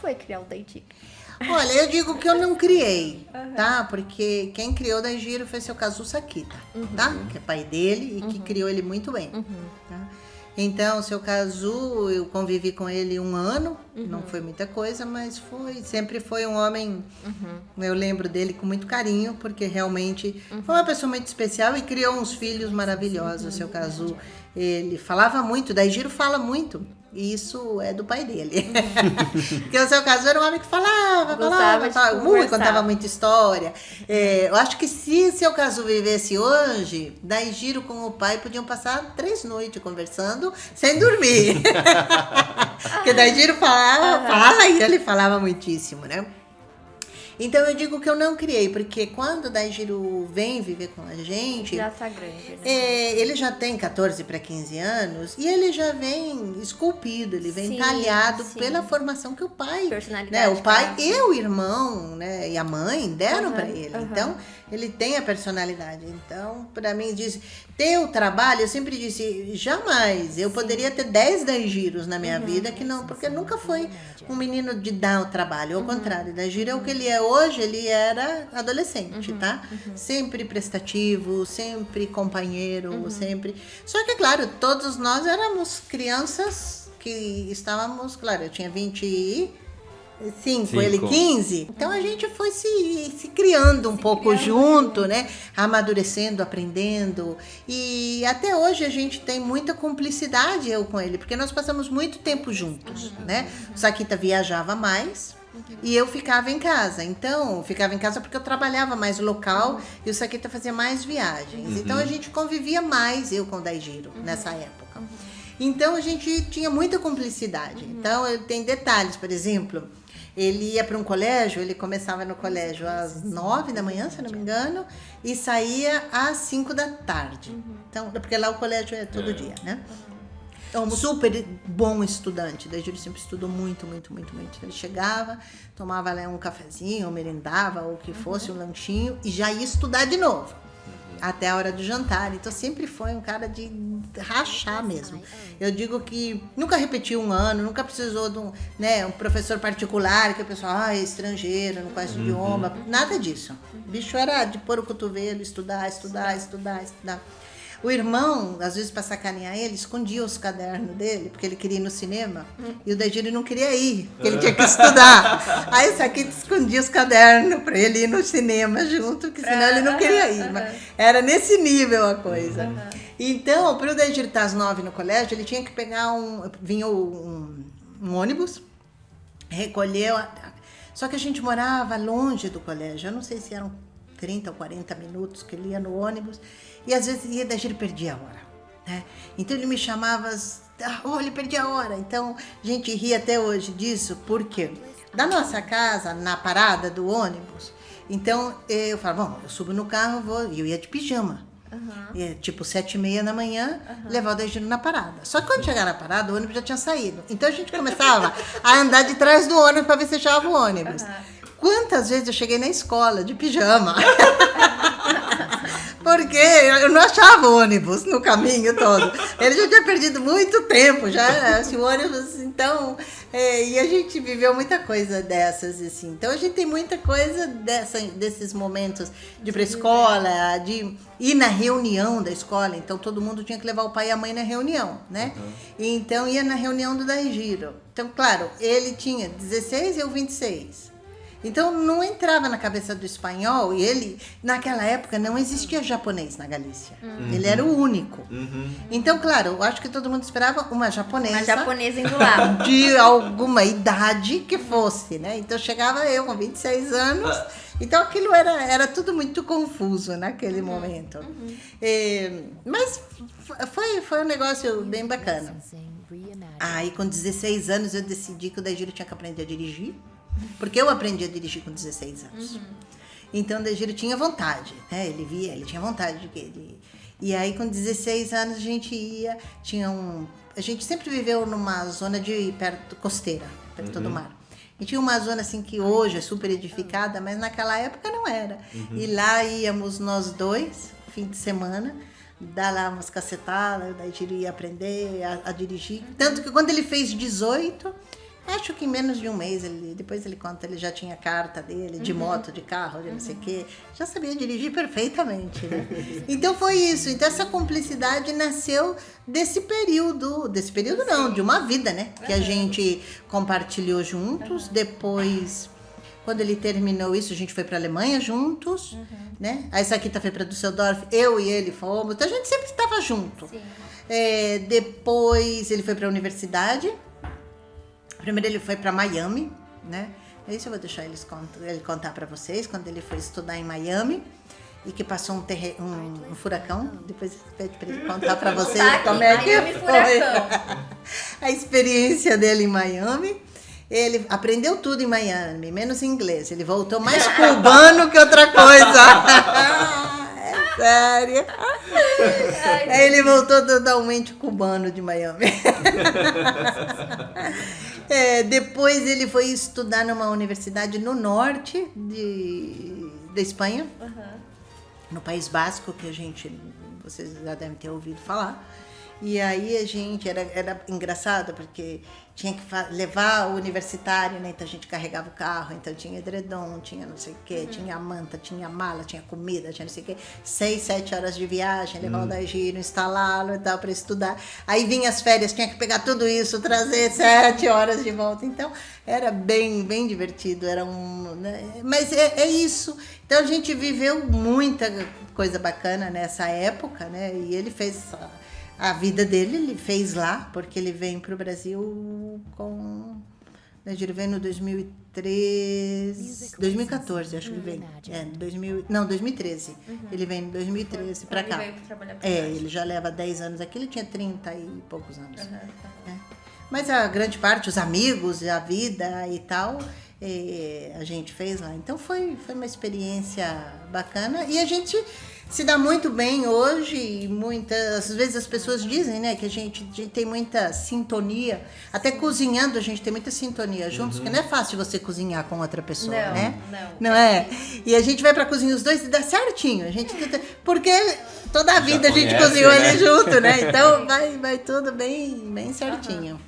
foi criar o Daigiro? Olha, eu digo que eu não criei, tá? Porque quem criou o Daigiro foi seu Kazu Sakita, tá? Que é pai dele e que criou ele muito bem, tá? Então, seu Kazu, eu convivi com ele 1 ano, não foi muita coisa, mas sempre foi um homem, eu lembro dele com muito carinho, porque realmente foi uma pessoa muito especial e criou uns filhos maravilhosos, o seu Kazu. Ele falava muito, Daigiro fala muito, e isso é do pai dele. Porque o seu Kazu era um homem que falava muito, contava muita história. Eu acho que se seu Kazu vivesse hoje, Daigiro com o pai podiam passar 3 noites conversando sem dormir. Porque Daigiro fala e ele falava muitíssimo, né? Então eu digo que eu não criei, porque quando o Daigiro vem viver com a gente... Já tá grande, né? Ele já tem 14 para 15 anos e ele já vem esculpido, ele vem Sim, talhado sim. pela formação que o pai... Personalidade, né, o pai claro. e o irmão, né, e a mãe deram para ele. Então, ele tem a personalidade. Então, para mim, ter o trabalho, eu sempre disse, jamais. Eu poderia ter 10 Daigiros na minha vida, que não, porque nunca foi um menino de dar o trabalho. Ao contrário, Daigiro é o que ele é hoje, ele era adolescente, tá? Sempre prestativo, sempre companheiro, sempre... Só que, claro, todos nós éramos crianças que estávamos... Claro, eu tinha 25, ele 15. Então a gente foi se criando um pouco junto, né? Amadurecendo, aprendendo. E até hoje a gente tem muita cumplicidade, eu com ele, porque nós passamos muito tempo juntos, né? O Sakita viajava mais e eu ficava em casa. Então, eu ficava em casa porque eu trabalhava mais local e o Sakita fazia mais viagens. Então a gente convivia mais, eu com o Daigiro, nessa época. Então a gente tinha muita cumplicidade. Então tem detalhes, por exemplo... Ele ia para um colégio, ele começava no colégio às 9 da manhã, se não me engano, e saía às 5 da tarde. Então, porque lá o colégio é todo dia, né? Então, super bom estudante. Daigiro sempre estudou muito, muito, muito, muito. Ele chegava, tomava lá um cafezinho, merendava, ou o que fosse, um lanchinho, e já ia estudar de novo. Até a hora do jantar. Então sempre foi um cara de rachar mesmo. Eu digo que nunca repetiu 1 ano, nunca precisou de um professor particular, que a pessoa é estrangeiro, não conhece o idioma, nada disso. O bicho era de pôr o cotovelo, estudar. O irmão, às vezes para sacanear ele, escondia os cadernos dele, porque ele queria ir no cinema, e o Daigiro não queria ir, porque ele tinha que estudar. Aí o Sakita escondia os cadernos para ele ir no cinema junto, porque senão ele não queria ir. Mas era nesse nível a coisa. Então, para o Daigiro estar às 9 no colégio, ele tinha que pegar vinha um ônibus, recolheu. Só que a gente morava longe do colégio, eu não sei se eram 30 ou 40 minutos que ele ia no ônibus, e às vezes ia, Daigiro perdia a hora, né? Então ele me chamava, ele perdia a hora. Então a gente ri até hoje disso, porque da nossa casa, na parada do ônibus, então eu falava, bom, eu subo no carro, e eu ia de pijama. Tipo 7h30 da manhã, levar o Daigiro na parada. Só que quando chegar na parada, o ônibus já tinha saído. Então a gente começava a andar de trás do ônibus para ver se achava o ônibus. Quantas vezes eu cheguei na escola de pijama? Porque eu não achava o ônibus no caminho todo. Ele já tinha perdido muito tempo, já, assim, o ônibus, então... e a gente viveu muita coisa dessas, assim. Então a gente tem muita coisa desses momentos de ir pra escola, de ir na reunião da escola. Então todo mundo tinha que levar o pai e a mãe na reunião, né? Então ia na reunião do Daigiro. Então, claro, ele tinha 16 e eu 26. Então não entrava na cabeça do espanhol, e ele, naquela época, não existia japonês na Galícia. Ele era o único. Então, claro, eu acho que todo mundo esperava uma japonesa. Uma japonesa indo lá. De alguma idade que fosse, né? Então chegava eu com 26 anos. Então aquilo era tudo muito confuso naquele momento. Mas foi um negócio bem bacana. Aí com 16 anos eu decidi que o Daigiro tinha que aprender a dirigir. Porque eu aprendi a dirigir com 16 anos. Então o Daigiro tinha vontade, né? Ele tinha vontade de... E aí com 16 anos a gente ia, a gente sempre viveu numa zona perto costeira, perto do mar. E tinha uma zona assim que hoje é super edificada, mas naquela época não era. E lá íamos nós dois, fim de semana, dar lá umas cacetadas, o Daigiro ia aprender a dirigir. Tanto que quando ele fez 18... Acho que em menos de um mês, depois ele conta, ele já tinha carta dele, de moto, de carro, de não sei o quê. Já sabia dirigir perfeitamente, né? Então foi isso. Então essa cumplicidade nasceu desse período não, de uma vida, né? Que a gente compartilhou juntos. Depois, quando ele terminou isso, a gente foi para a Alemanha juntos, né? Aí essa Saquita foi para Düsseldorf, eu e ele fomos. Então a gente sempre estava junto. Depois ele foi para a universidade. Primeiro ele foi para Miami, né? Isso eu vou deixar ele contar para vocês, quando ele foi estudar em Miami e que passou um furacão. Depois pede para ele contar para vocês como é que foi a experiência dele em Miami. Ele aprendeu tudo em Miami, menos inglês. Ele voltou mais cubano que outra coisa. É sério. Aí ele voltou totalmente cubano de Miami. Depois ele foi estudar numa universidade no norte da Espanha, no País Basco, que vocês já devem ter ouvido falar. E aí a gente, era engraçado, porque tinha que levar o universitário, né? Então a gente carregava o carro, então tinha edredom, tinha não sei o quê, tinha manta, tinha mala, tinha comida, tinha não sei o quê. 6, 7 horas de viagem, levar o Daigiro, instalá-lo e tal, para estudar. Aí vinha as férias, tinha que pegar tudo isso, trazer 7 horas de volta. Então era bem, bem divertido, né? Mas é isso. Então a gente viveu muita coisa bacana nessa época, né? E ele fez a vida dele, ele fez lá, porque ele veio para o Brasil ele veio no 2014, acho que ele veio. 2013. Ele veio em 2013 para cá. Ele veio trabalhar pra ele já leva 10 anos aqui, ele tinha 30 e poucos anos. Mas a grande parte, os amigos, a vida e tal, a gente fez lá. Então foi uma experiência bacana e a gente se dá muito bem hoje. Às vezes as pessoas dizem, né, que a gente tem muita sintonia, até cozinhando a gente tem muita sintonia juntos, porque não é fácil você cozinhar com outra pessoa, né? Não é? E a gente vai pra cozinha os dois e dá certinho, porque toda a vida a gente cozinhou ali junto, né? Então vai tudo bem, bem certinho.